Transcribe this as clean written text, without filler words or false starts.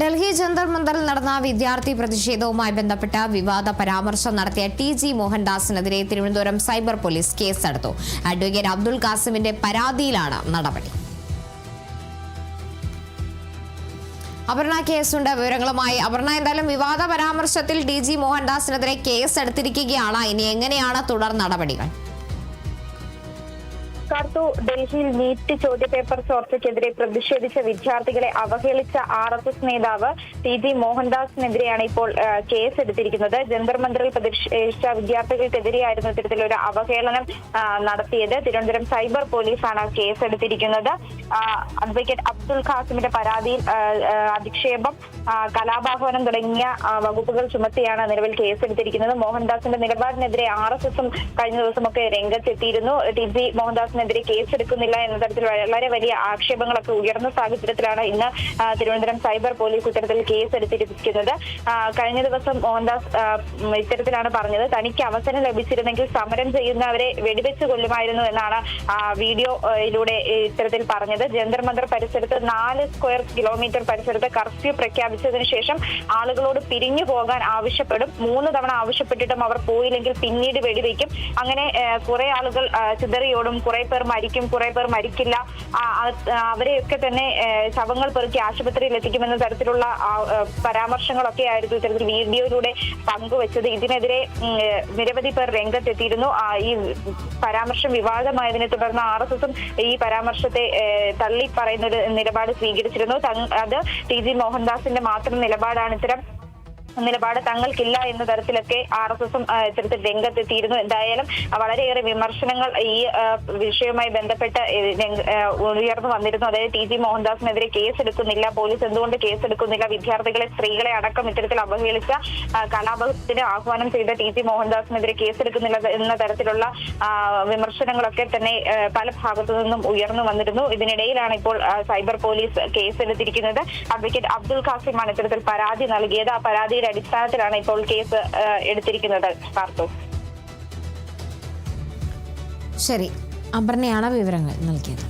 ഡൽഹി ജന്തർ മന്ദറിൽ നടന്ന വിദ്യാർത്ഥി പ്രതിഷേധവുമായി ബന്ധപ്പെട്ട വിവാദ പരാമർശം നടത്തിയ ടി.ജി. മോഹൻദാസിനെതിരെ തിരുവനന്തപുരം സൈബർ പോലീസ് കേസെടുത്തു. അഡ്വക്കേറ്റ് അബ്ദുൽ ഖാസിമിന്റെ പരാതിയിലാണ് നടപടി. അപർണ കേസുണ്ട്, വിവരങ്ങളുമായി. അപർണ, എന്തായാലും വിവാദ പരാമർശത്തിൽ ടി.ജി. മോഹൻദാസിനെതിരെ കേസെടുത്തിരിക്കുകയാണ്. ഇനി എങ്ങനെയാണ് തുടർ നടപടികൾ? ഡൽഹിയിൽ നീറ്റ് ചോദ്യപേപ്പർ ചോർച്ചയ്ക്കെതിരെ പ്രതിഷേധിച്ച വിദ്യാർത്ഥികളെ അവഹേളിച്ച RSS നേതാവ് ടി.ജി. മോഹൻദാസിനെതിരെയാണ് ഇപ്പോൾ കേസെടുത്തിരിക്കുന്നത്. ജന്തർ മന്ദറിൽ പ്രതിഷേധിച്ച വിദ്യാർത്ഥികൾക്കെതിരെയായിരുന്നു ഇത്തരത്തിലൊരു അവഹേളനം നടത്തിയത്. തിരുവനന്തപുരം സൈബർ പോലീസാണ് കേസെടുത്തിരിക്കുന്നത്. അഡ്വക്കേറ്റ് അബ്ദുൽ ഖാസിമിന്റെ പരാതിയിൽ അധിക്ഷേപം, കലാപാഹ്വാനം തുടങ്ങിയ വകുപ്പുകൾ ചുമത്തിയാണ് നിലവിൽ കേസെടുത്തിരിക്കുന്നത്. മോഹൻദാസിന്റെ നിലപാടിനെതിരെ RSSും കഴിഞ്ഞ ദിവസമൊക്കെ രംഗത്തെത്തിയിരുന്നു. ടി.ജി. മോഹൻദാസിനെതിരെ കേസെടുക്കുന്നില്ല എന്ന തരത്തിൽ വളരെ വലിയ ആക്ഷേപങ്ങളൊക്കെ ഉയർന്ന സാഹചര്യത്തിലാണ് ഇന്ന് തിരുവനന്തപുരം സൈബർ പോലീസ് ഇത്തരത്തിൽ കേസെടുത്തിരിക്കുന്നത്. കഴിഞ്ഞ ദിവസം മോഹൻദാസ് ഇത്തരത്തിലാണ് പറഞ്ഞത്, തനിക്ക് അവസരം ലഭിച്ചിരുന്നെങ്കിൽ സമരം ചെയ്യുന്നവരെ വെടിവെച്ച് കൊല്ലുമായിരുന്നു എന്നാണ് വീഡിയോയിലൂടെ ഇത്തരത്തിൽ പറഞ്ഞത്. ജന്തർ മന്ദർ പരിസരത്ത് 4 സ്ക്വയർ കിലോമീറ്റർ പരിസരത്ത് കർഫ്യൂ പ്രഖ്യാപിച്ചതിനു ശേഷം ആളുകളോട് പിരിഞ്ഞു പോകാൻ ആവശ്യപ്പെടും. 3 തവണ ആവശ്യപ്പെട്ടിട്ടും അവർ പോയില്ലെങ്കിൽ പിന്നീട് വെടിവെക്കും. അങ്ങനെ കുറെ ആളുകൾ ചിതറിയോടും, കുറെ പേർ മരിക്കും, കുറെ പേർ മരിക്കില്ല. അവരെയൊക്കെ തന്നെ ശവങ്ങൾ പെറുക്കി ആശുപത്രിയിൽ എത്തിക്കുമെന്ന തരത്തിലുള്ള പരാമർശങ്ങളൊക്കെ ആയിരുന്നു ഇത്തരത്തിൽ വീഡിയോയിലൂടെ പങ്കുവച്ചത്. ഇതിനെതിരെ നിരവധി പേർ രംഗത്തെത്തിയിരുന്നു. ഈ പരാമർശം വിവാദമായതിനെ തുടർന്ന് RSSും ഈ പരാമർശത്തെ തള്ളി പറയുന്ന ഒരു നിലപാട് സ്വീകരിച്ചിരുന്നു. അത് ടി.ജി. മോഹൻദാസിന്റെ മാത്രം നിലപാടാണ്. ഇത്തരം നിലപാട് തങ്ങൾക്കില്ല എന്ന തരത്തിലൊക്കെ RSSും ഇത്തരത്തിൽ രംഗത്തെത്തിയിരുന്നു. എന്തായാലും വളരെയേറെ വിമർശനങ്ങൾ ഈ വിഷയവുമായി ബന്ധപ്പെട്ട് ഉയർന്നു വന്നിരുന്നു. അതായത് ടി.ജി. മോഹൻദാസിനെതിരെ കേസെടുക്കുന്നില്ല, പോലീസ് എന്തുകൊണ്ട് കേസെടുക്കുന്നില്ല, വിദ്യാർത്ഥികളെ, സ്ത്രീകളെ അടക്കം ഇത്തരത്തിൽ അവഹേളിച്ച, കലാപത്തിന് ആഹ്വാനം ചെയ്ത ടി.ജി. മോഹൻദാസിനെതിരെ കേസെടുക്കുന്നില്ല എന്ന തരത്തിലുള്ള വിമർശനങ്ങളൊക്കെ തന്നെ പല ഭാഗത്തു നിന്നും ഉയർന്നു വന്നിരുന്നു. ഇതിനിടയിലാണ് ഇപ്പോൾ സൈബർ പോലീസ് കേസെടുത്തിരിക്കുന്നത്. അഡ്വക്കേറ്റ് അബ്ദുൽ ഖാസിമാണ് ഇത്തരത്തിൽ പരാതി നൽകിയത്. ആ പരാതി അടിസ്ഥാനത്തിലാണ് ഇപ്പോൾ കേസ് എടുത്തിരിക്കുന്നത്. ശരി, അപർണയാണ് വിവരങ്ങൾ നൽകിയത്.